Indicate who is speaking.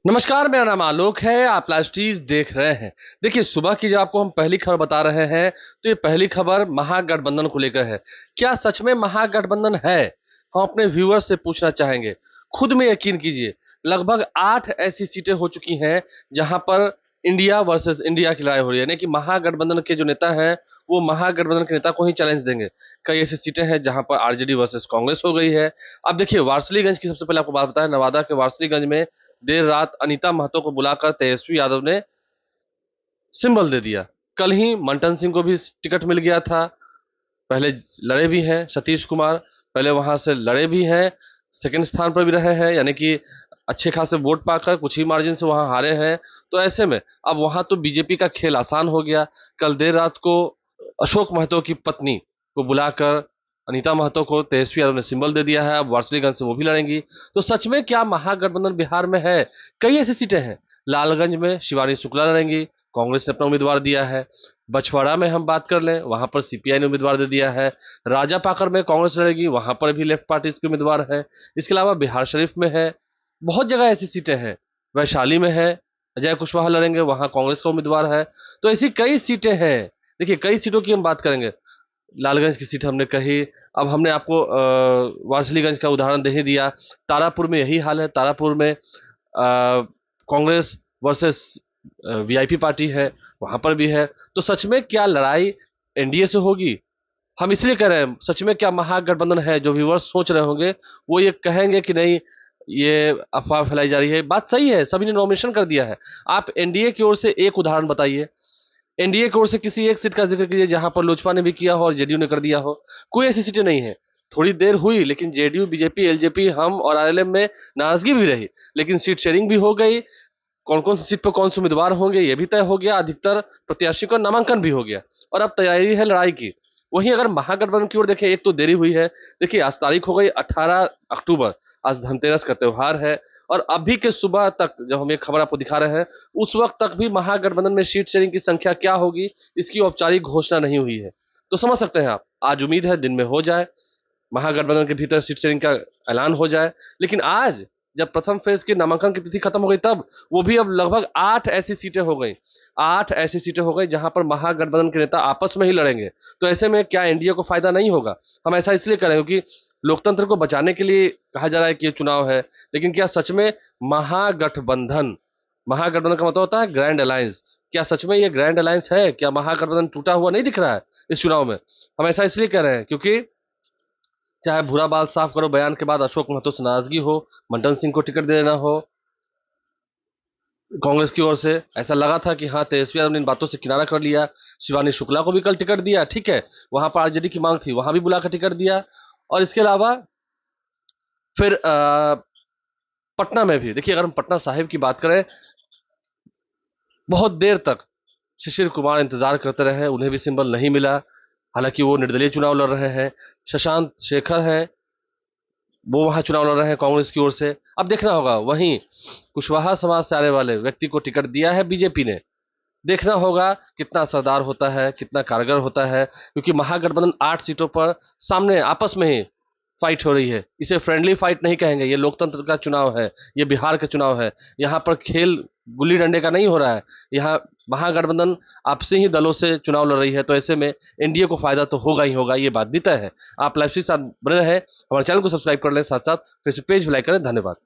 Speaker 1: नमस्कार, मेरा नाम आलोक है। आप लाइव देख रहे हैं। देखिए, सुबह की जब आपको हम पहली खबर बता रहे हैं, तो ये पहली खबर महागठबंधन को लेकर है। क्या सच में महागठबंधन है? हम अपने व्यूअर्स से पूछना चाहेंगे। खुद में यकीन कीजिए, लगभग 8 ऐसी सीटें हो चुकी हैं जहां पर इंडिया वर्सेस इंडिया की लड़ाई हो रही है, यानी कि महागठबंधन के जो नेता हैं वो महागठबंधन के नेता को ही चैलेंज देंगे। कई ऐसी सीटें हैं जहां पर आरजेडी वर्सेस कांग्रेस हो गई है। अब देखिए, वारसलीगंज की सबसे पहले आपको बात बताएं। नवादा के वारसलीगंज में देर रात अनीता महतो को बुलाकर तेजस्वी यादव ने सिंबल दे दिया। कल ही मंटन सिंह को भी टिकट मिल गया था। पहले लड़े भी हैं सतीश कुमार, पहले वहां से लड़े भी हैं, सेकंड स्थान पर भी रहे हैं, यानी कि अच्छे खासे वोट पाकर कुछ ही मार्जिन से वहां हारे हैं। तो ऐसे में अब वहां तो बीजेपी का खेल आसान हो गया। कल देर रात को अशोक महतो की पत्नी को बुलाकर अनीता महतो को तेजस्वी यादव ने सिंबल दे दिया है। अब वारसलीगंज से वो भी लड़ेंगी। तो सच में क्या महागठबंधन बिहार में है? कई ऐसी सीटें हैं। लालगंज में शिवानी शुक्ला लड़ेंगी, कांग्रेस ने अपना उम्मीदवार दिया है। बछवाड़ा में हम बात कर लें, वहां पर सीपीआई ने उम्मीदवार दे दिया है। राजापाकर में कांग्रेस लड़ेगी, वहां पर भी लेफ्ट पार्टी के उम्मीदवार है। इसके अलावा बिहार शरीफ में है। बहुत जगह ऐसी सीटें हैं। वैशाली में है, अजय कुशवाहा लड़ेंगे, वहां कांग्रेस का उम्मीदवार है। तो ऐसी कई सीटें हैं। देखिए, कई सीटों की हम बात करेंगे। लालगंज की सीट हमने कही। अब हमने आपको वारसलीगंज का उदाहरण दे ही दिया। तारापुर में यही हाल है। तारापुर में कांग्रेस वर्सेस वीआईपी पार्टी है, वहां पर भी है। तो सच में क्या लड़ाई एनडीए से होगी? हम इसलिए कह रहे हैं, सच में क्या महागठबंधन है? जो व्यूवर्स सोच रहे होंगे वो ये कहेंगे कि नहीं, ये अफवाह फैलाई जा रही है। बात सही है, सभी ने नॉमिनेशन कर दिया है। आप एनडीए की ओर से एक उदाहरण बताइए। एनडीए की ओर से किसी एक सीट का जिक्र कीजिए जहां पर लोजपा ने भी किया हो और जेडीयू ने कर दिया हो। कोई ऐसी सीटें नहीं है। थोड़ी देर हुई, लेकिन जेडीयू, बीजेपी, एलजेपी, हम और आरएलएम में नाराजगी भी रही, लेकिन सीट शेयरिंग भी हो गई। कौन कौन सी सीट पर कौन से उम्मीदवार होंगे ये भी तय हो गया। अधिकतर प्रत्याशी का नामांकन भी हो गया और अब तैयारी है लड़ाई की। वहीं अगर महागठबंधन की ओर देखें, एक तो देरी हुई है। देखिए, आज तारीख हो गई 18 अक्टूबर। आज धनतेरस का त्योहार है और अभी के सुबह तक जब हम ये खबर आपको दिखा रहे हैं, उस वक्त तक भी महागठबंधन में सीट शेयरिंग की संख्या क्या होगी इसकी औपचारिक घोषणा नहीं हुई है। तो समझ सकते हैं आप, आज उम्मीद है दिन में हो जाए, महागठबंधन के भीतर सीट शेयरिंग का ऐलान हो जाए। लेकिन आज जब प्रथम फेज की नामांकन की तिथि खत्म हो गई, तब वो भी अब लगभग 8 ऐसी सीटें हो गई जहां पर महागठबंधन के नेता आपस में ही लड़ेंगे। तो ऐसे में क्या एनडीए को फायदा नहीं होगा? हम ऐसा इसलिए करें क्योंकि लोकतंत्र को बचाने के लिए कहा जा रहा है कि ये चुनाव है। लेकिन क्या सच में महागठबंधन महागठबंधन का मतलब होता है ग्रैंड अलायंस। क्या सच में ये ग्रैंड अलायंस है? क्या महागठबंधन टूटा हुआ नहीं दिख रहा है इस चुनाव में? हम ऐसा इसलिए कह रहे हैं क्योंकि चाहे भूरा बाल साफ करो बयान के बाद अशोक महतो से नाराजगी हो, मंटन सिंह को टिकट देना हो, कांग्रेस की ओर से ऐसा लगा था कि हाँ, तेजस्वी यादव ने इन बातों से किनारा कर लिया। शिवानी शुक्ला को भी कल टिकट दिया, ठीक है। वहां पर आरजेडी की मांग थी, वहां भी बुलाकर टिकट दिया। और इसके अलावा फिर पटना में भी देखिए, अगर हम पटना साहिब की बात करें, बहुत देर तक शिशिर कुमार इंतजार करते रहे, उन्हें भी सिंबल नहीं मिला। हालांकि वो निर्दलीय चुनाव लड़ रहे हैं। शशांक शेखर है, वो वहां चुनाव लड़ रहे हैं कांग्रेस की ओर से। अब देखना होगा, वहीं कुशवाहा समाज से आने वाले व्यक्ति को टिकट दिया है बीजेपी ने। देखना होगा कितना असरदार होता है, कितना कारगर होता है, क्योंकि महागठबंधन 8 सीटों पर सामने आपस में ही फाइट हो रही है। इसे फ्रेंडली फाइट नहीं कहेंगे, ये लोकतंत्र का चुनाव है, ये बिहार का चुनाव है। यहाँ पर खेल गुल्ली डंडे का नहीं हो रहा है। यहाँ महागठबंधन आपसी ही दलों से चुनाव लड़ रही है। तो ऐसे में एनडीए को फायदा तो होगा ही होगा, ये बात भी तय है। आप लाइव के साथ बने रहे, हमारे चैनल को सब्सक्राइब कर लें, साथ साथ फेसबुक पेज भी लाइक करें। धन्यवाद।